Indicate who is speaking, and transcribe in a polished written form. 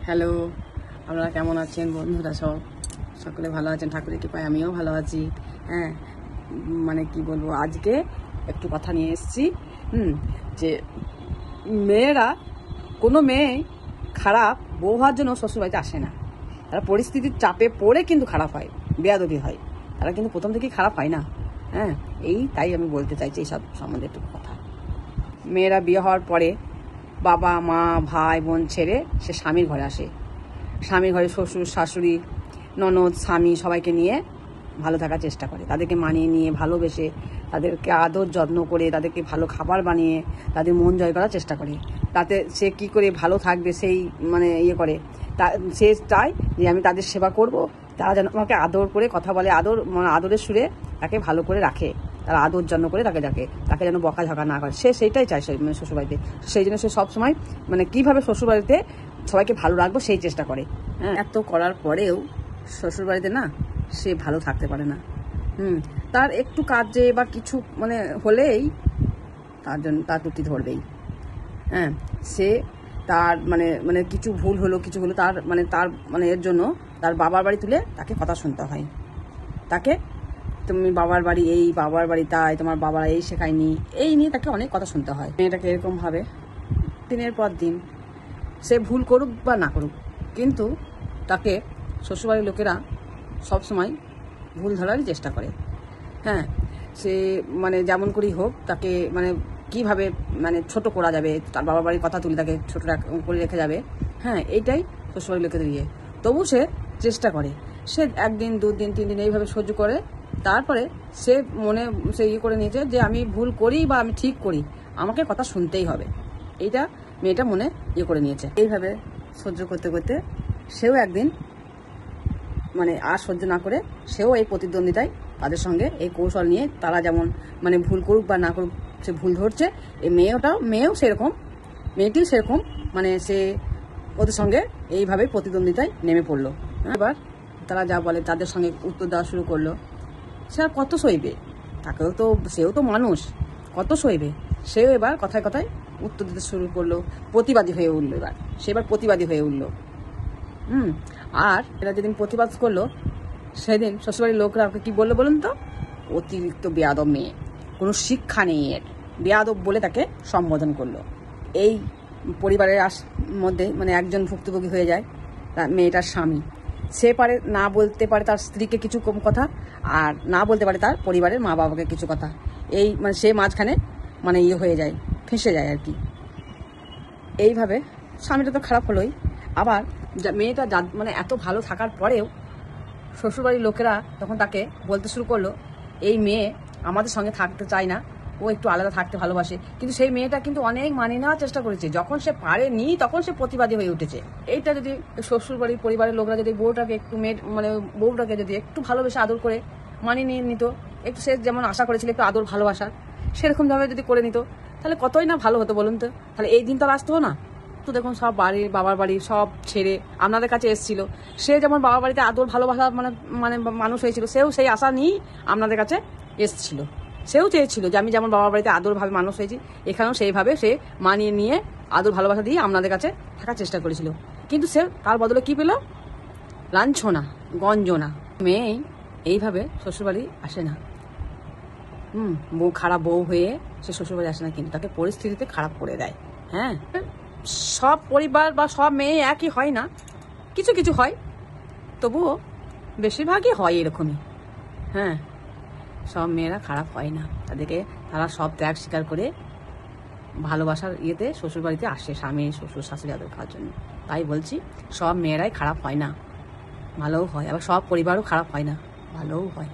Speaker 1: Hello, আপনারা কেমন আছেন বন্ধুরা? সকলে ভালো আছেন ঠাকুরের কৃপায়, আমিও ভালো আছি। হ্যাঁ, মানে কি বলবো, আজকে একটু কথা নিয়ে এসেছি। যে মেয়েরা, কোনো মেয়ে খারাপ বউ হওয়ার জন্য শ্বশুরবাড়িতে আসে না। তারা পরিস্থিতির চাপে পড়ে কিন্তু খারাপ হয়, বেয়াদবি হয়। তারা কিন্তু প্রথম থেকেই খারাপ হয় না। হ্যাঁ, তাই আমি বলতে চাইছি এইসব সম্বন্ধে একটু কথা। মেয়েরা বিয়ে হওয়ার পরে বাবা মা ভাই বোন ছেড়ে সে স্বামীর ঘরে আসে। স্বামীর ঘরে শ্বশুর শাশুড়ি ননদ স্বামী সবাইকে নিয়ে ভালো থাকার চেষ্টা করে, তাদেরকে মানিয়ে নিয়ে ভালোবেসে তাদেরকে আদর যত্ন করে তাদেরকে ভালো খাবার বানিয়ে তাদের মন জয় করার চেষ্টা করে। তাতে সে কি করে ভালো থাকবে সেই করে সে চায় যে আমি তাদের সেবা করব, তারা যেন আমাকে আদর করে কথা বলে, আদরের সুরে তাকে ভালো করে রাখে, তারা আদর যত্ন করে তাকে যেন বকাঝকা না করে। সে সেইটাই চায় শ্বশুরবাড়িতে। সেই জন্য সে সবসময় কীভাবে শ্বশুরবাড়িতে সবাইকে ভালো রাখবো সেই চেষ্টা করে। হ্যাঁ, এত করার পরেও শ্বশুরবাড়িতে না সে ভালো থাকতে পারে না। তার একটু কাজে বা কিছু হলেই তার ত্রুটি ধরবেই। হ্যাঁ, সে তার কিছু ভুল হলো তার এর জন্য তার বাবার বাড়ি তুলে তাকে কথা শুনতে হয়। তাকে তুমি বাবার বাড়ি বাবার বাড়ি তাই, তোমার বাবারা এই শেখায়নি, এই নিয়ে তাকে অনেক কথা শুনতে হয়। মেয়েটাকে এরকমভাবে দিনের পর দিন সে ভুল করুক বা না করুক, কিন্তু তাকে শ্বশুরবাড়ির লোকেরা সবসময় ভুল ধরারই চেষ্টা করে। হ্যাঁ, সে যেমন করেই হোক তাকে কিভাবে ছোট করা যাবে, তার বাবার বাড়ির কথা তুলে তাকে ছোট করে রেখে যাবে। হ্যাঁ, এইটাই শ্বশুরবাড়ির লোকেদের ইয়ে। তবু সে চেষ্টা করে, সে 1 দিন 2 দিন 3 দিন এইভাবে সহ্য করে। তারপরে সে করে নিয়েছে যে আমি ভুল করি বা আমি ঠিক করি, আমাকে কথা শুনতেই হবে। এইটা মেয়েটা মনে করে নিয়েছে। এইভাবে সহ্য করতে করতে সেও একদিন আর সহ্য না করে সেও এই প্রতিদ্বন্দ্বিতায় তাদের সঙ্গে এই কৌশল নিয়ে তারা যেমন ভুল করুক বা না করুক সে ভুল ধরছে। এই মেয়েও সেরকম, মেয়েটিও সেরকম সে ওদের সঙ্গে এইভাবে প্রতিদ্বন্দ্বিতায় নেমে পড়লো। এবার তারা যা বলে তাদের সঙ্গে উত্তর দেওয়া শুরু করলো। সে আর কত সইবে, সেও তো মানুষ, কত সইবে। সেও এবার কথায় কথায় উত্তর দিতে শুরু করলো, প্রতিবাদী হয়ে উঠলো। সে এবার প্রতিবাদী হয়ে উঠলো। আর এরা যেদিন প্রতিবাদ করলো সেদিন শ্বশুরবাড়ির লোকরা ওকে কি বললো বলুন তো? অতিরিক্ত বেয়াদব মেয়ে, কোনো শিক্ষা নেই এর, বেয়াদব বলে তাকে সম্বোধন করলো। এই পরিবারের মধ্যে একজন ভুক্তভোগী হয়ে যায় মেয়েটার স্বামী। সে না বলতে পারে তার স্ত্রীকে কিছু কম কথা, আর না বলতে পারে তার পরিবারের মা বাবাকে কিছু কথা। এই সে মাঝখানে হয়ে যায়, ফেঁসে যায় আর কি। এইভাবে স্বামীটা তো খারাপ হলোই। আবার মেয়েটা এত ভালো থাকার পরেও শ্বশুরবাড়ির লোকেরা তখন তাকে বলতে শুরু করলো, এই মেয়ে আমাদের সঙ্গে থাকতে চায় না, ও একটু আলাদা থাকতে ভালোবাসে। কিন্তু সেই মেয়েটা কিন্তু অনেক মানিয়ে নেওয়ার চেষ্টা করেছে। যখন সে পারেনি তখন সে প্রতিবাদী হয়ে উঠেছে। এইটা যদি শ্বশুরবাড়ির পরিবারের লোকরা যদি বউটাকে একটু বউটাকে যদি একটু ভালোবেসে আদর করে মানিয়ে নিয়ে নিত, একটু সে যেমন আশা করেছিল একটু আদর ভালোবাসা, সেরকমভাবে যদি করে নিত, তাহলে কতই না ভালো হতো বলুন তো। তাহলে এই দিন তো আর আসতো না। তো দেখুন, সব বাবার বাড়ি সব ছেড়ে আপনাদের কাছে এসেছিল। সে যেমন বাবার বাড়িতে আদর ভালোবাসা মানুষ হয়েছিল, সেও সেই আশা নিয়েই আপনাদের কাছে এসেছিল। সেও চেয়েছিল যে আমি যেমন বাবার বাড়িতে আদরভাবে মানুষ হয়েছি, এখানেও সেইভাবে সে মানিয়ে নিয়ে আদর ভালোবাসা দিয়ে আপনাদের কাছে থাকার চেষ্টা করেছিল। কিন্তু সে তার বদলে কি পেল? লাঞ্ছনা, গঞ্জনা। মেয়ে এইভাবে শ্বশুরবাড়ি আসে না। খারাপ বউ হয়ে সে শ্বশুরবাড়ি আসে না, কিন্তু তাকে পরিস্থিতিতে খারাপ করে দেয়। হ্যাঁ, সব পরিবার বা সব মেয়ে একই হয় না, কিছু কিছু হয়, তবুও বেশিরভাগই হয় এরকমই। হ্যাঁ, সব মেয়েরা খারাপ হয় না, তারা সব ত্যাগ স্বীকার করে ভালোবাসার ইয়েতে শ্বশুরবাড়িতে আসে স্বামী শ্বশুর শাশুড়ি আদর খাওয়ার জন্য। তাই বলছি, সব মেয়েরাই খারাপ হয় না, ভালোও হয়। আবার সব পরিবারও খারাপ হয় না, ভালোও হয়।